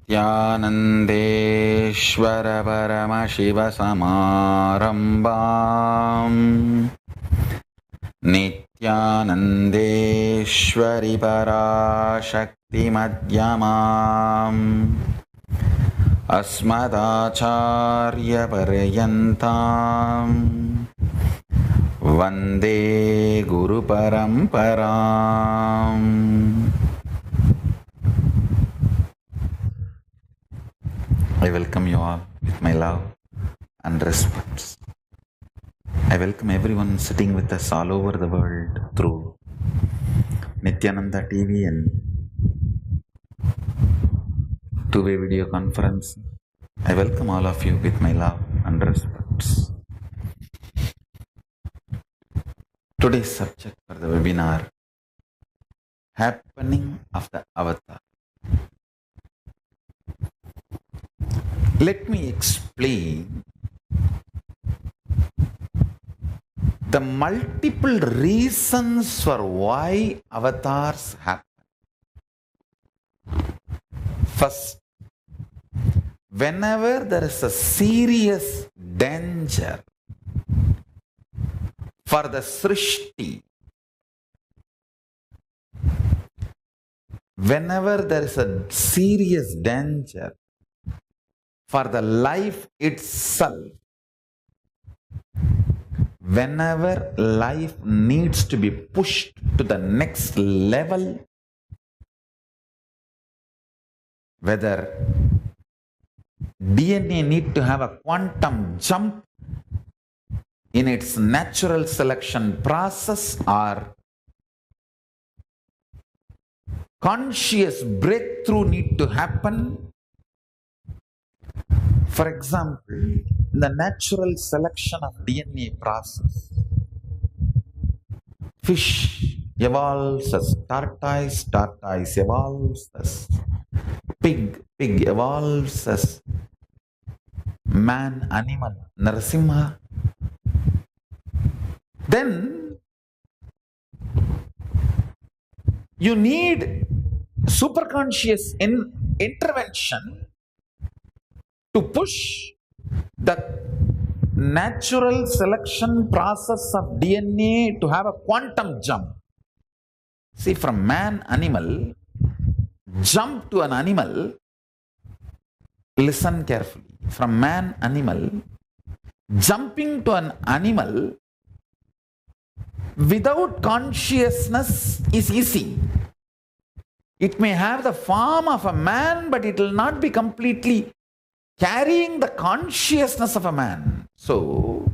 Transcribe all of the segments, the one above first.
Nithyanandeshwar Paramashivasamarambam Nithyanandeshwari Parashakti Madhyamam Asmadacharya Paryantam Vande Guru Paramparam. I welcome you all with my love and respect. I welcome everyone sitting with us all over the world through Nithyananda TV and two-way video conference. I welcome all of you with my love and respect. Today's subject for the webinar, Happening of the Avatar. Let me explain the multiple reasons for why avatars happen. First, whenever there is a serious danger for the Srishti, whenever there is a serious danger for the life itself, whenever life needs to be pushed to the next level, whether DNA need to have a quantum jump in its natural selection process or conscious breakthrough need to happen. For example, in the natural selection of DNA process, fish evolves as tortoise, tortoise evolves as pig, pig evolves as man, animal, Narasimha. Then you need superconscious intervention to push the natural selection process of DNA to have a quantum jump. See, from man, animal, jump to an animal, listen carefully. From man, animal, jumping to an animal without consciousness is easy. It may have the form of a man, but it will not be completely carrying the consciousness of a man. So,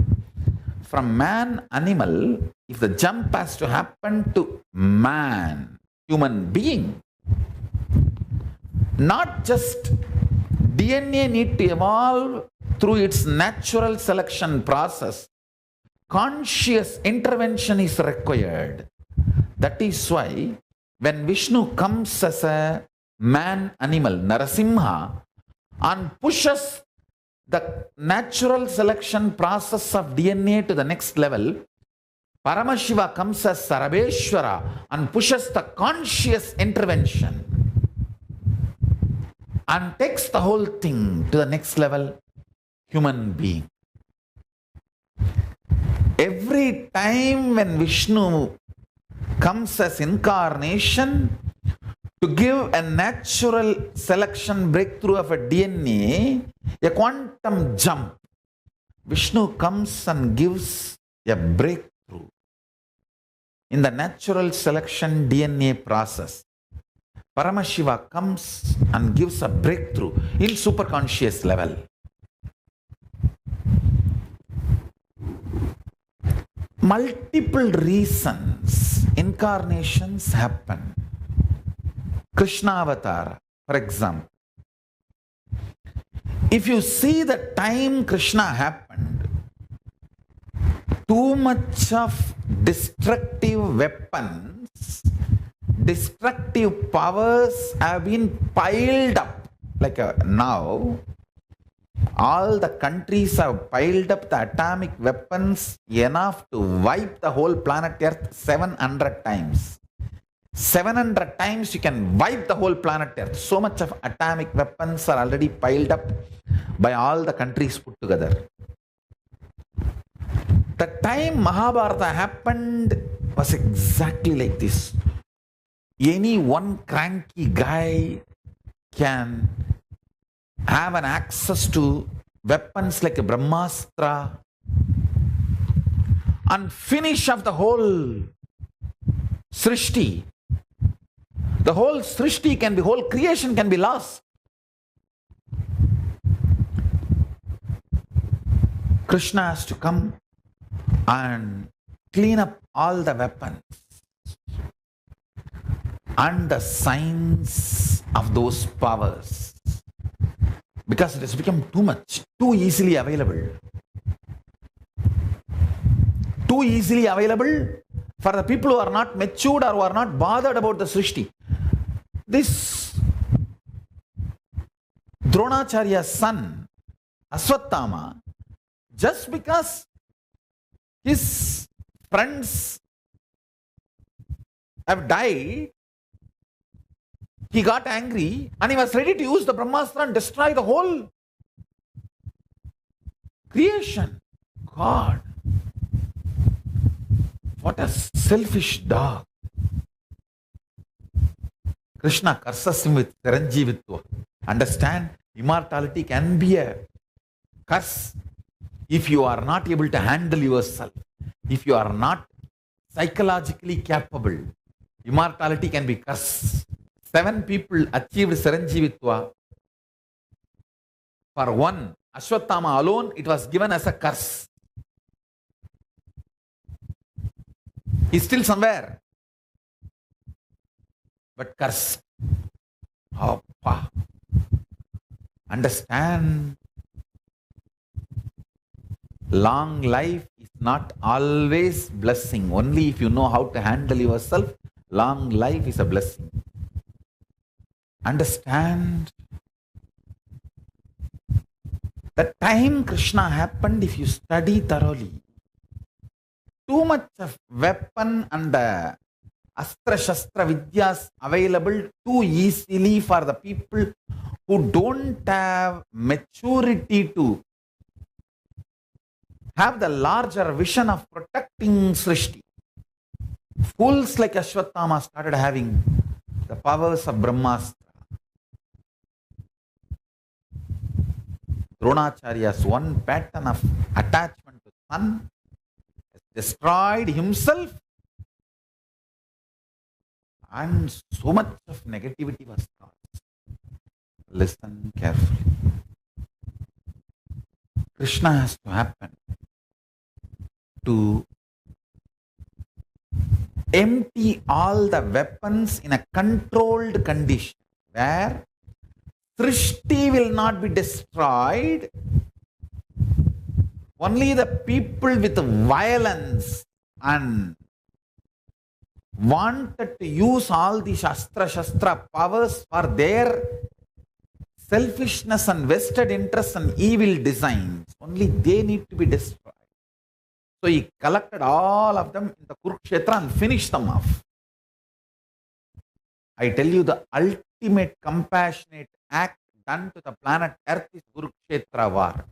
from man, animal, if the jump has to happen to man, human being, not just DNA need to evolve through its natural selection process, conscious intervention is required. That is why when Vishnu comes as a man-animal, Narasimha, and pushes the natural selection process of DNA to the next level, Paramashiva comes as Sarabeshwara and pushes the conscious intervention and takes the whole thing to the next level, human being. Every time when Vishnu comes as incarnation to give a natural selection breakthrough of a DNA, a quantum jump, Vishnu comes and gives a breakthrough in the natural selection DNA process. Paramashiva comes and gives a breakthrough in superconscious level. Multiple reasons incarnations happen. Krishna avatar, for example. If you see the time Krishna happened, too much of destructive weapons, destructive powers have been piled up. Like now, all the countries have piled up the atomic weapons enough to wipe the whole planet Earth 700 times. 700 times you can wipe the whole planet Earth. So much of atomic weapons are already piled up by all the countries put together. The time Mahabharata happened was exactly like this. Any one cranky guy can have an access to weapons like a Brahmastra and finish off the whole Srishti. The whole Srishti can be, whole creation can be lost. Krishna has to come and clean up all the weapons and the signs of those powers, because it has become too much, too easily available. Too easily available for the people who are not matured or who are not bothered about the Srishti. This Dronacharya's son, Aswathama, just because his friends have died, he got angry and he was ready to use the Brahmastra and destroy the whole creation. God, what a selfish dog. Krishna curses him with Chiranjivitva. Understand, immortality can be a curse if you are not able to handle yourself, if you are not psychologically capable. Immortality can be curse. 7 people achieved Chiranjivitva. For one, Ashwathama alone, it was given as a curse. He's still somewhere, but cursed. Oh, understand, long life is not always blessing. Only if you know how to handle yourself, long life is a blessing. Understand, the time Krishna happened, if you study thoroughly, too much of weapon and the Astra Shastra Vidyas available too easily for the people who don't have maturity to have the larger vision of protecting Srishti. Fools like Ashwathama started having the powers of Brahmastra. Dronacharya's one pattern of attachment to son has destroyed himself, and so much of negativity was caused. Listen carefully. Krishna has to happen to empty all the weapons in a controlled condition where Srishti will not be destroyed. Only the people with violence and wanted to use all the Shastra powers for their selfishness and vested interests and evil designs, only they need to be destroyed. So he collected all of them in the Kurukshetra and finished them off. I tell you, the ultimate compassionate act done to the planet Earth is Kurukshetra war.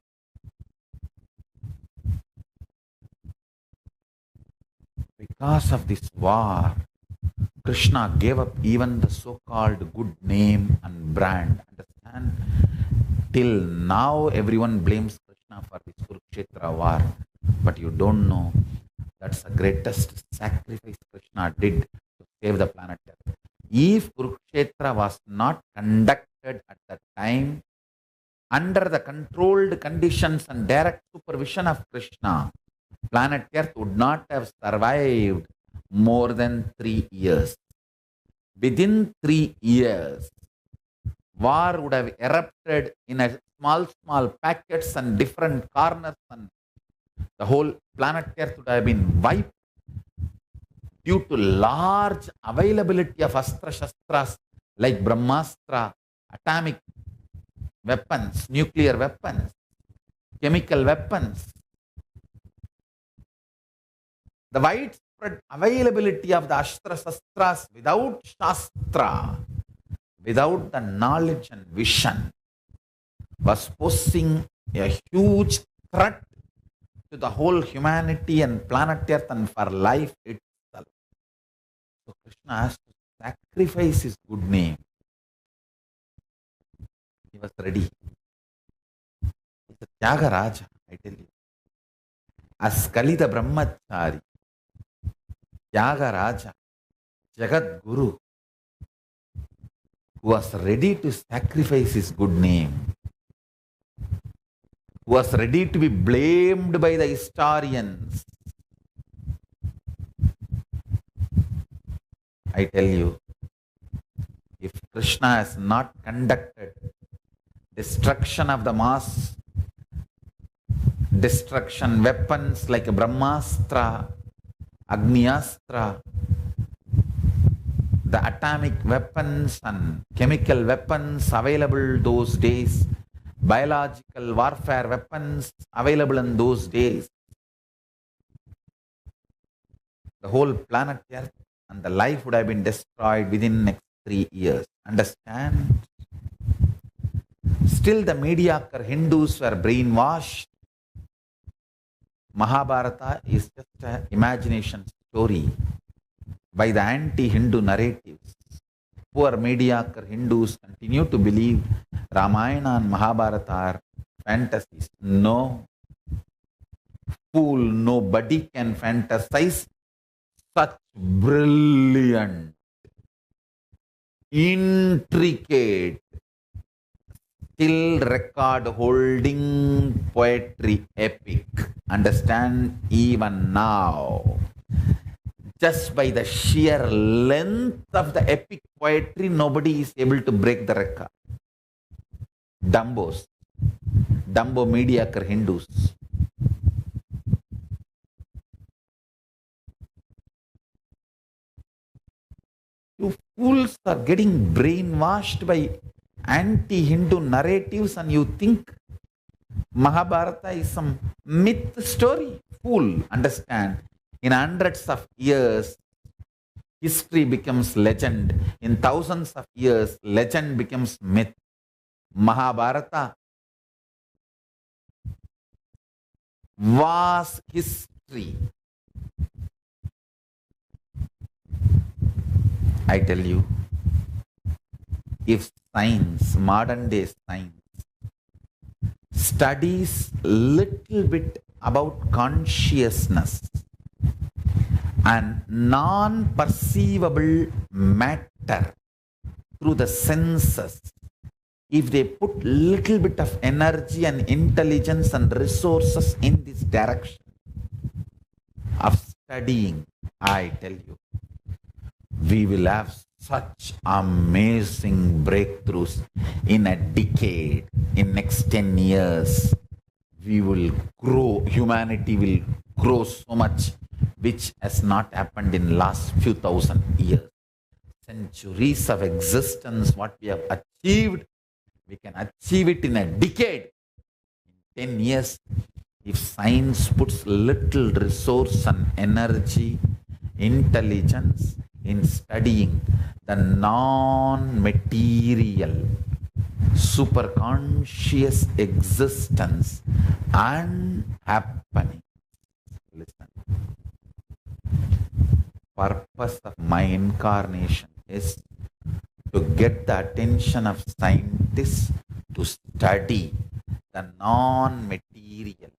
Because of this war, Krishna gave up even the so-called good name and brand. Understand? Till now, everyone blames Krishna for this Kurukshetra war. But you don't know that's the greatest sacrifice Krishna did to save the planet Earth. If Kurukshetra was not conducted at that time under the controlled conditions and direct supervision of Krishna, planet Earth would not have survived more than 3 years. Within 3 years, war would have erupted in a small packets and different corners, and the whole planet Earth would have been wiped due to large availability of Astra-Shastras like Brahmastra, atomic weapons, nuclear weapons, chemical weapons. The widespread widespread availability of the Astra Shastras without Shastra, without the knowledge and vision, was posing a huge threat to the whole humanity and planet Earth and for life itself. So Krishna has to sacrifice his good name. He was ready. He's a Tyagaraja, I tell you. As Kalida Brahmachari, Tyagaraja, Jagat Guru, who was ready to sacrifice his good name, who was ready to be blamed by the historians. I tell you, if Krishna has not conducted destruction of the mass destruction weapons like Brahmastra, Agniastra, the atomic weapons and chemical weapons available those days, biological warfare weapons available in those days, the whole planet Earth and the life would have been destroyed within next 3 years. Understand? Still the mediocre Hindus were brainwashed. Mahabharata is just an imagination story by the anti-Hindu narratives. Poor mediocre Hindus continue to believe Ramayana and Mahabharata are fantasies. No. Fool, nobody can fantasize such brilliant, intricate, still record holding poetry epic. Understand? Even now, just by the sheer length of the epic poetry, nobody is able to break the record. Dumbos, dumbo mediocre Hindus. You fools are getting brainwashed by anti-Hindu narratives and you think Mahabharata is some myth story. Fool, understand? In hundreds of years, history becomes legend. In thousands of years, legend becomes myth. Mahabharata was history. I tell you, if science, modern day science, studies little bit about consciousness and non-perceivable matter through the senses, if they put little bit of energy and intelligence and resources in this direction of studying, I tell you, we will have such amazing breakthroughs in a decade. In next 10 years, we will grow, humanity will grow so much, which has not happened in last few thousand years. Centuries of existence, what we have achieved, we can achieve it in a decade. In 10 years, if science puts little resource and energy, intelligence in studying the non-material, superconscious existence and happening. Listen. Purpose of my incarnation is to get the attention of scientists to study the non-material,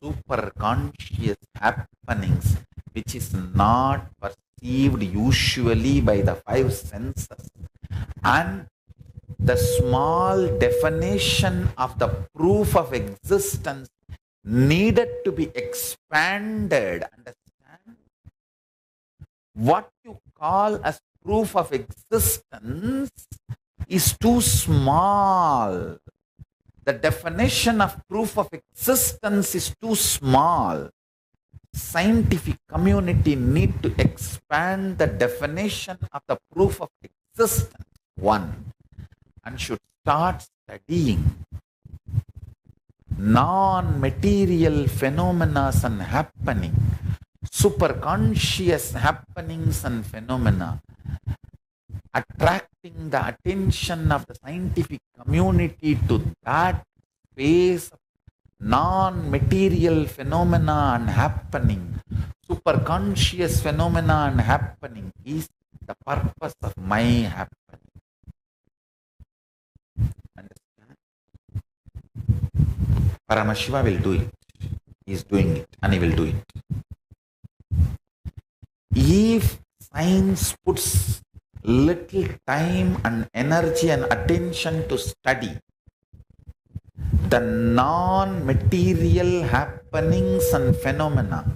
superconscious happenings which is not perceived usually by the five senses, and the small definition of the proof of existence needed to be expanded. Understand? What you call as proof of existence is too small. The definition of proof of existence is too small. Scientific community need to expand the definition of the proof of existence, one, and should start studying non-material phenomena and happening, superconscious happenings and phenomena, attracting the attention of the scientific community to that phase of non-material phenomena and happening, superconscious phenomena and happening is the purpose of my happening. Understand? Paramashiva will do it. He is doing it and he will do it. If science puts little time and energy and attention to study the non-material happenings and phenomena,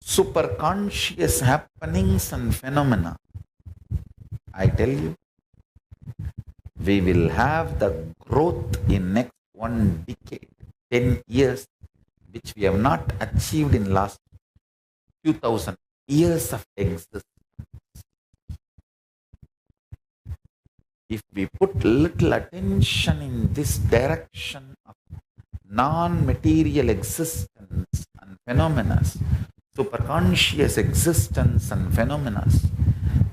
superconscious happenings and phenomena, I tell you, we will have the growth in next 1 decade, 10 years, which we have not achieved in last 2000 years of existence. If we put little attention in this direction of non-material existence and phenomena, superconscious existence and phenomena,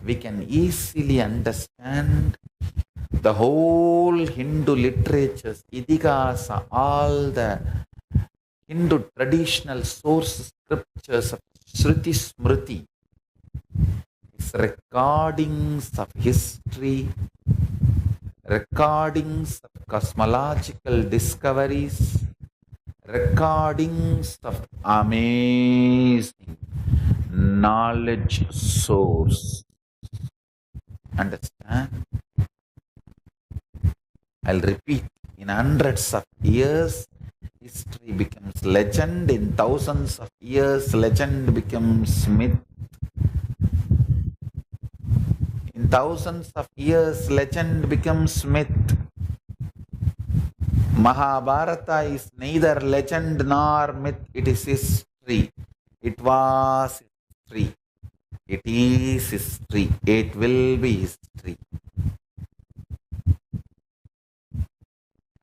we can easily understand the whole Hindu literatures, Idihasa, all the Hindu traditional source scriptures of Shruti Smriti, recordings of history, recordings of cosmological discoveries, recordings of amazing knowledge source. Understand? I'll repeat, in hundreds of years, history becomes legend. In thousands of years, legend becomes myth. In thousands of years, legend becomes myth. Mahabharata is neither legend nor myth, it is history. It was history. It is history. It will be history.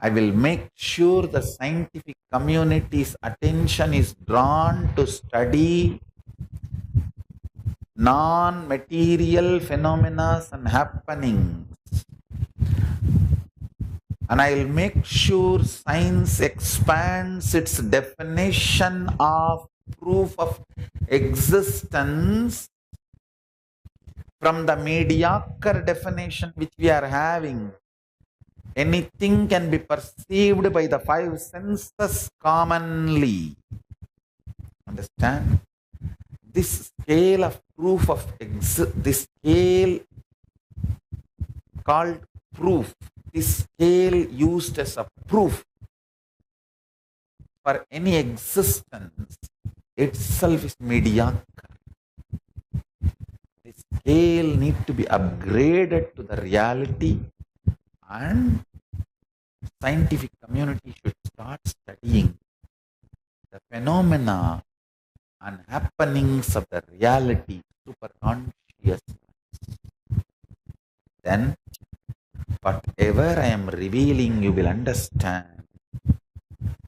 I will make sure the scientific community's attention is drawn to study non-material phenomena and happenings. And I will make sure science expands its definition of proof of existence from the mediocre definition which we are having. Anything can be perceived by the 5 senses commonly. Understand? This scale of proof of this scale called proof, this scale used as a proof for any existence itself is mediocre. This scale needs to be upgraded to the reality, and scientific community should start studying the phenomena and happenings of the reality, superconscious. Then, whatever I am revealing, you will understand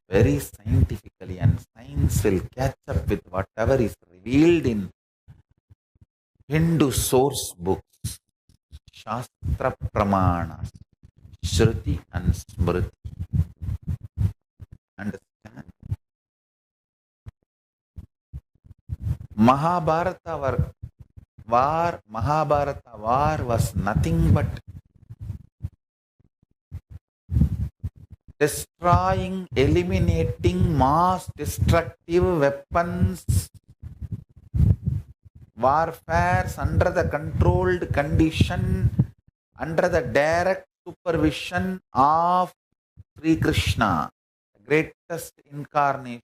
very scientifically, and science will catch up with whatever is revealed in Hindu source books, Shastra Pramanas, Shruti and Smriti. Understand? Mahabharata war was nothing but destroying, eliminating mass destructive weapons, warfares under the controlled condition, under the direct supervision of Sri Krishna, the greatest incarnation.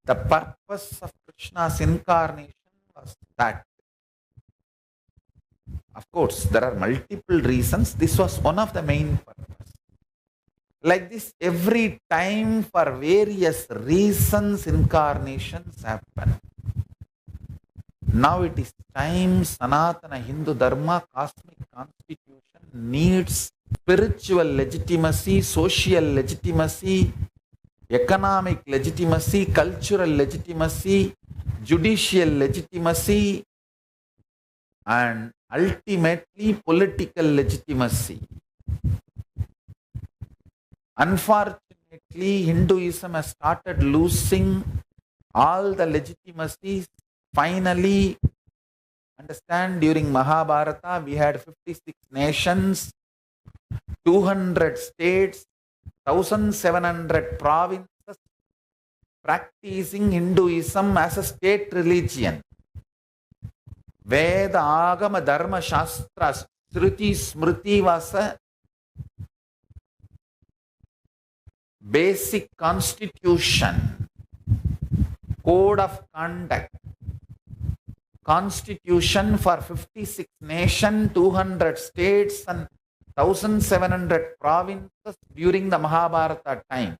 The purpose of Krishna's incarnation was that. Of course, there are multiple reasons. This was one of the main purposes. Like this, every time for various reasons, incarnations happen. Now it is time Sanatana Hindu Dharma, cosmic constitution, needs spiritual legitimacy, social legitimacy, economic legitimacy, cultural legitimacy, judicial legitimacy, and ultimately political legitimacy. Unfortunately, Hinduism has started losing all the legitimacies. Finally, understand, during Mahabharata, we had 56 nations, 200 states, 1,700 provinces practicing Hinduism as a state religion. Veda, Agama, Dharma, Shastra, Shruti, Smriti was a basic constitution, code of conduct, constitution for 56 nations, 200 states and 1,700 provinces during the Mahabharata time.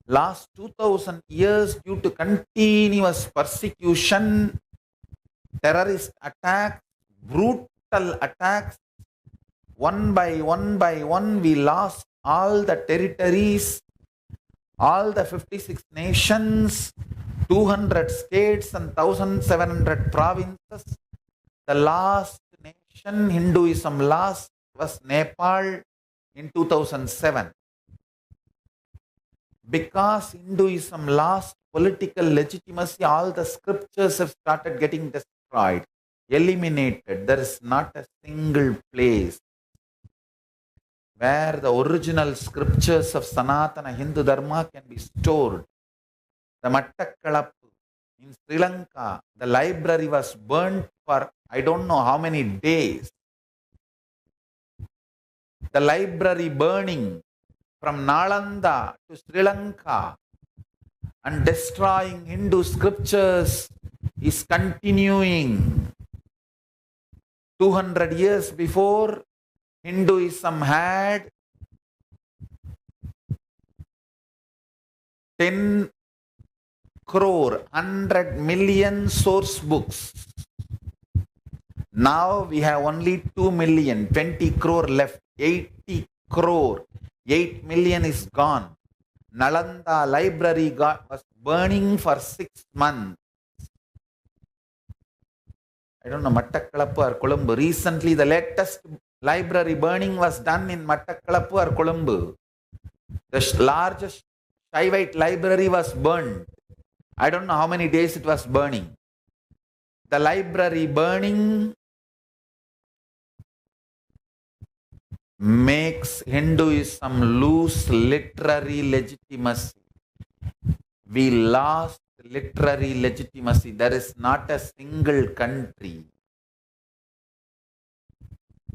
Last 2,000 years, due to continuous persecution, terrorist attacks, brutal attacks, one by one, we lost all the territories, all the 56 nations, 200 states and 1,700 provinces. The last nation Hinduism lost was Nepal in 2007. Because Hinduism lost political legitimacy, all the scriptures have started getting destroyed, eliminated. There is not a single place where the original scriptures of Sanatana Hindu Dharma can be stored. The Mattakkalappu in Sri Lanka, the library was burnt for I don't know how many days. The library burning from Nalanda to Sri Lanka and destroying Hindu scriptures is continuing. 200 years before, Hinduism had 10 crore, 100 million source books. Now we have only 2 million, 20 crore left, 80 crore. 8 million is gone. Nalanda library was burning for 6 months. I don't know, Mattakkalappu or Colombo. Recently, the latest library burning was done in Mattakkalappu or Colombo. The largest Shaivite library was burned. I don't know how many days it was burning. The library burning makes Hinduism lose literary legitimacy. We lost literary legitimacy. There is not a single country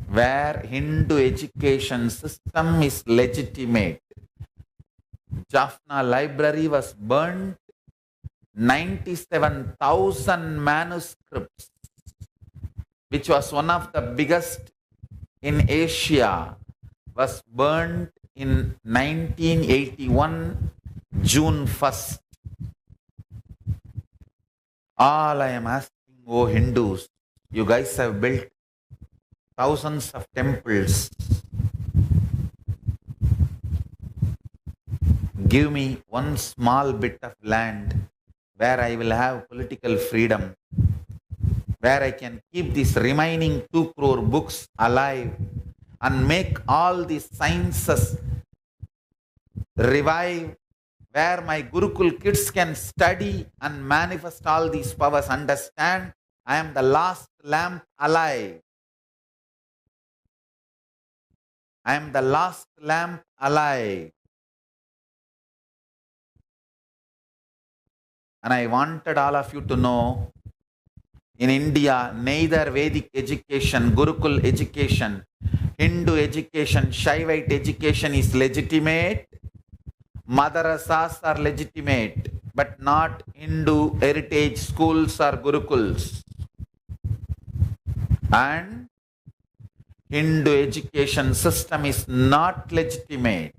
where Hindu education system is legitimate. Jaffna library was burnt. 97,000 manuscripts, which was one of the biggest in Asia, was burnt in 1981, June 1st. All I am asking, oh Hindus, you guys have built thousands of temples. Give me one small bit of land where I will have political freedom, where I can keep these remaining 2 crore books alive and make all these sciences revive, where my Gurukul kids can study and manifest all these powers. Understand, I am the last lamp alive. I am the last lamp alive. And I wanted all of you to know, in India, neither Vedic education, Gurukul education, Hindu education, Shaivite education is legitimate. Madrasas are legitimate, but not Hindu heritage schools or Gurukuls. And Hindu education system is not legitimate.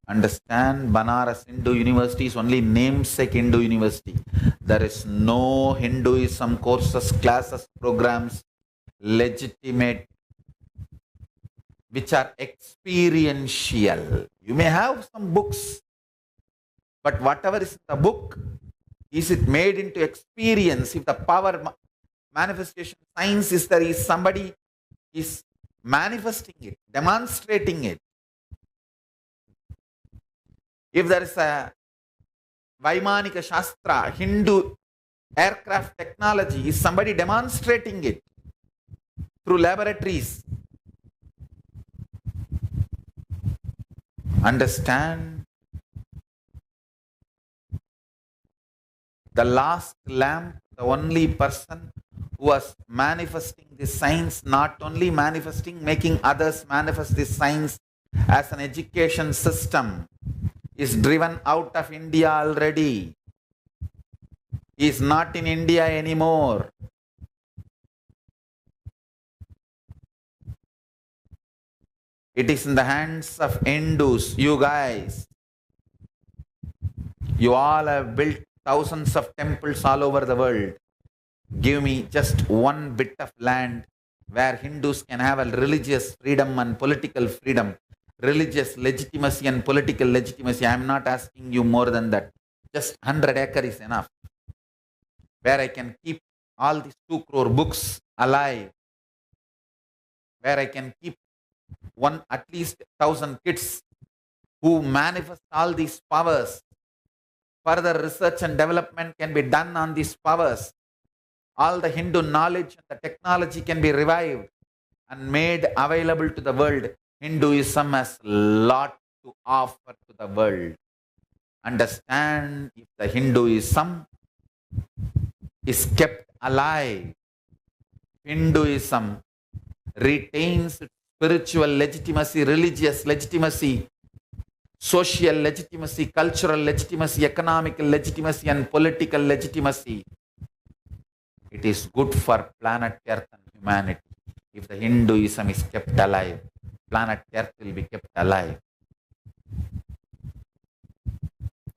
Understand, Banaras Hindu University is only namesake Hindu University. There is no Hinduism courses, classes, programs legitimate which are experiential. You may have some books, but whatever is in the book, is it made into experience? If the power manifestation science is there, is somebody is manifesting it, demonstrating it. If there is a Vaimanika Shastra, Hindu aircraft technology, is somebody demonstrating it through laboratories? Understand? The last lamp, the only person who was manifesting this science, not only manifesting, making others manifest this science as an education system, is driven out of India already. He is not in India anymore. It is in the hands of Hindus, you guys. You all have built thousands of temples all over the world. Give me just one bit of land where Hindus can have a religious freedom and political freedom, religious legitimacy and political legitimacy. I am not asking you more than that. Just 100 acres is enough. Where I can keep all these 2 crore books alive. Where I can keep at least 1,000 kids who manifest all these powers. Further research and development can be done on these powers. All the Hindu knowledge and the technology can be revived and made available to the world. Hinduism has a lot to offer to the world. Understand, if the Hinduism is kept alive, Hinduism retains its spiritual legitimacy, religious legitimacy, social legitimacy, cultural legitimacy, economical legitimacy, and political legitimacy. It is good for planet Earth and humanity. If the Hinduism is kept alive, planet Earth will be kept alive.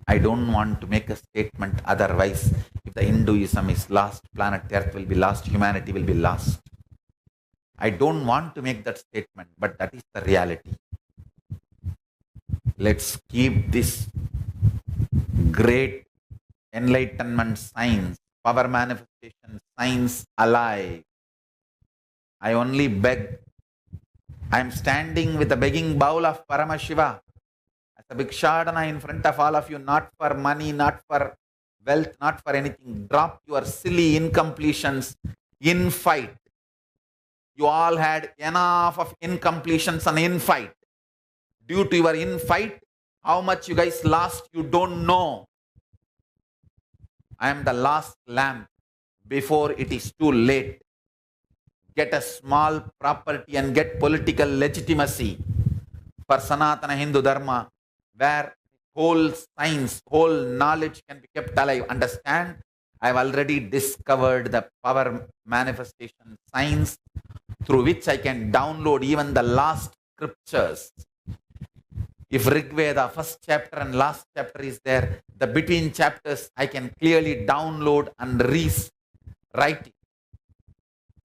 I don't want to make a statement otherwise. If the Hinduism is lost, planet Earth will be lost, humanity will be lost. I don't want to make that statement, but that is the reality. Let's keep this great enlightenment science, power manifestation science alive. I only beg. I am standing with a begging bowl of Paramashiva as a Bhikshadana in front of all of you, not for money, not for wealth, not for anything. Drop your silly incompletions in fight. You all had enough of incompletions and in fight. Due to your in fight, how much you guys lost, you don't know. I am the last lamp before it is too late. Get a small property and get political legitimacy for Sanatana Hindu Dharma, where whole science, whole knowledge can be kept alive. Understand? I have already discovered the power manifestation science through which I can download even the last scriptures. If Rig Veda, first chapter and last chapter is there, the between chapters I can clearly download and write it.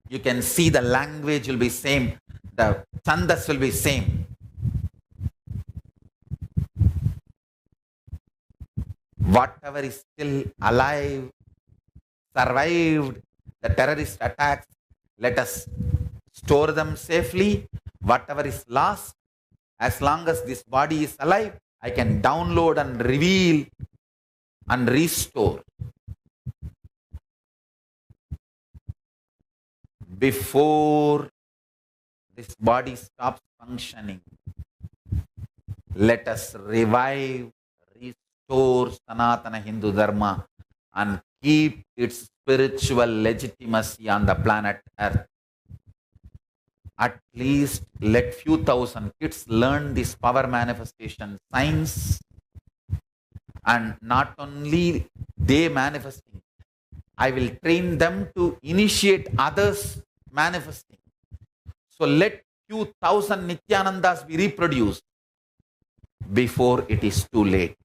You can see the language will be same, the chandas will be same. Whatever is still alive, survived the terrorist attacks, let us store them safely. Whatever is lost, as long as this body is alive, I can download and reveal and restore. Before this body stops functioning, let us revive, restore Sanatana Hindu Dharma and keep its spiritual legitimacy on the planet Earth. At least let few thousand kids learn this power manifestation science, and not only they manifesting, I will train them to initiate others manifesting. So let few thousand Nithyanandas be reproduced before it is too late.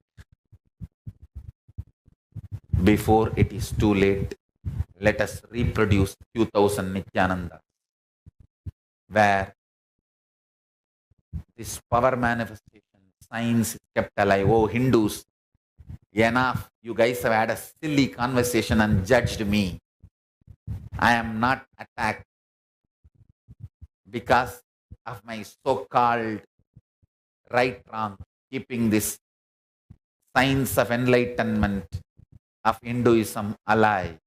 Before it is too late, let us reproduce few thousand Nithyanandas, where This power manifestation, science is kept alive. Oh, Hindus, enough. You guys have had a silly conversation and judged me. I am not attacked because of my so-called right wrong, keeping this science of enlightenment of Hinduism alive.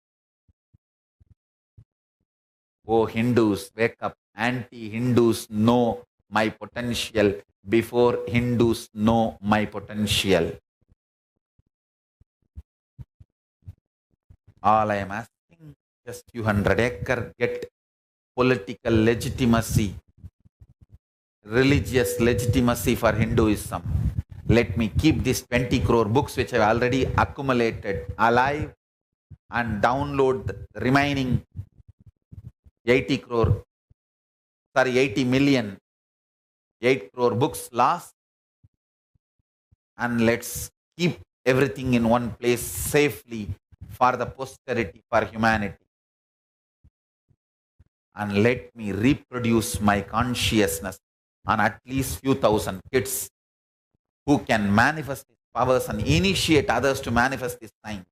Oh, Hindus, wake up. Anti-Hindus know my potential before Hindus know my potential. All I am asking, just few 100-acre, get political legitimacy, religious legitimacy for Hinduism. Let me keep these 20 crore books which I have already accumulated alive and download the remaining 80 million, 8 crore books lost, and let's keep everything in one place safely for the posterity, for humanity. And let me reproduce my consciousness on at least few thousand kids who can manifest these powers and initiate others to manifest these signs.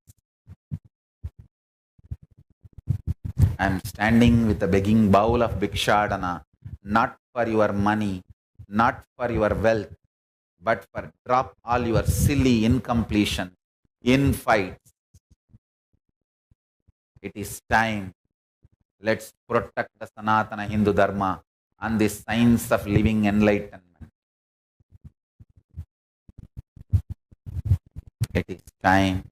I am standing with a begging bowl of Bhikshadana, not for your money, not for your wealth, but for drop all your silly incompletion, infights. It is time. Let's protect the Sanatana Hindu Dharma and the science of living enlightenment. It is time.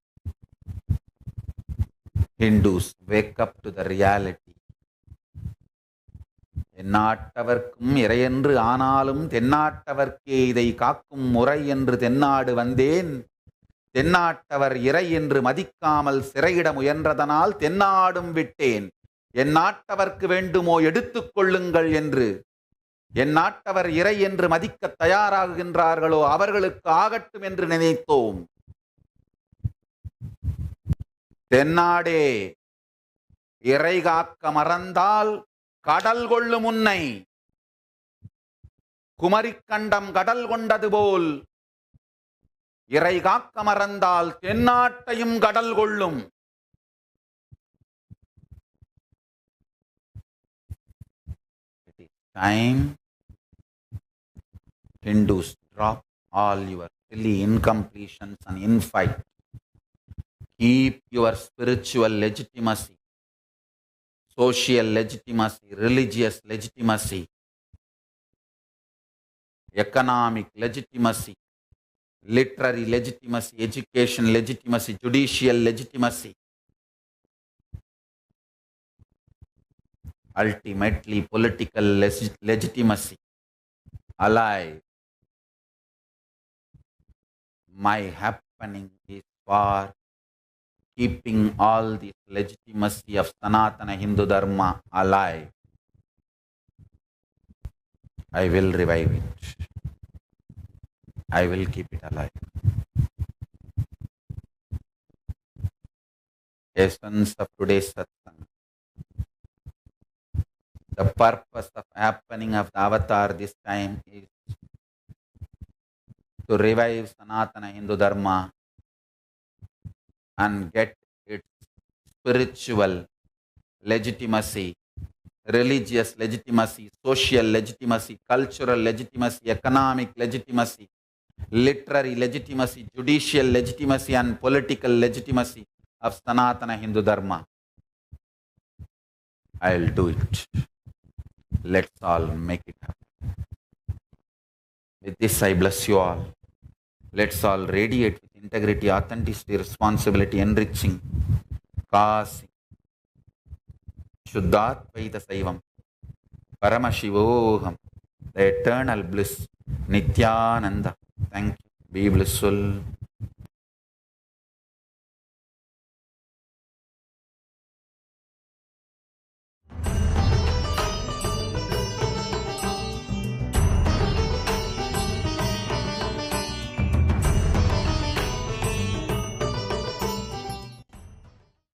Hindus, wake up to the reality. எந்நாட்டவர்க்கும் இறையென்று ஆனாலும் தென்னாட்டவர்க்கே இதை காக்கும் முறை என்று தென்னாடு வந்தேன். தென்னாட்டவர் இறை என்று மதிக்காமல் சிறையிட முயன்றதனால் தென்னாடும் விட்டேன். என் நாட்டவர்க்கு வேண்டுமோ எடுத்துக்கொள்ளுங்கள் என்று. என் நாட்டவர் இறை என்று மதிக்க தயாராகின்றார்களோ அவர்களுக்கு ஆகட்டும் என்று நினைத்தோம். தென்னாடே இறை காக்க மறந்தால் கடல் கொள்ளும் உன்னை. குமரிக்கண்டம் கடல் கொண்டது போல் இறை காக்க மறந்தால் தென்னாட்டையும் கடல் கொள்ளும். It is time. Hindus, drop all your silly incompletions and infight. Keep your spiritual legitimacy, social legitimacy, religious legitimacy, economic legitimacy, literary legitimacy, education legitimacy, judicial legitimacy, ultimately political legitimacy alive. My happening is for keeping all this legitimacy of Sanatana Hindu Dharma alive. I will revive it. I will keep it alive. Essence of today's Satsang. The purpose of happening of the avatar this time is to revive Sanatana Hindu Dharma and get its spiritual legitimacy, religious legitimacy, social legitimacy, cultural legitimacy, economic legitimacy, literary legitimacy, judicial legitimacy, and political legitimacy of Sanatana Hindu Dharma. I'll do it. Let's all make it happen. With this, I bless you all. Let's all radiate with integrity, authenticity, responsibility, enriching, causing, Shuddhatvaita Saivam, Paramashivoham, the eternal bliss, Nithyananda. Thank you. Be blissful.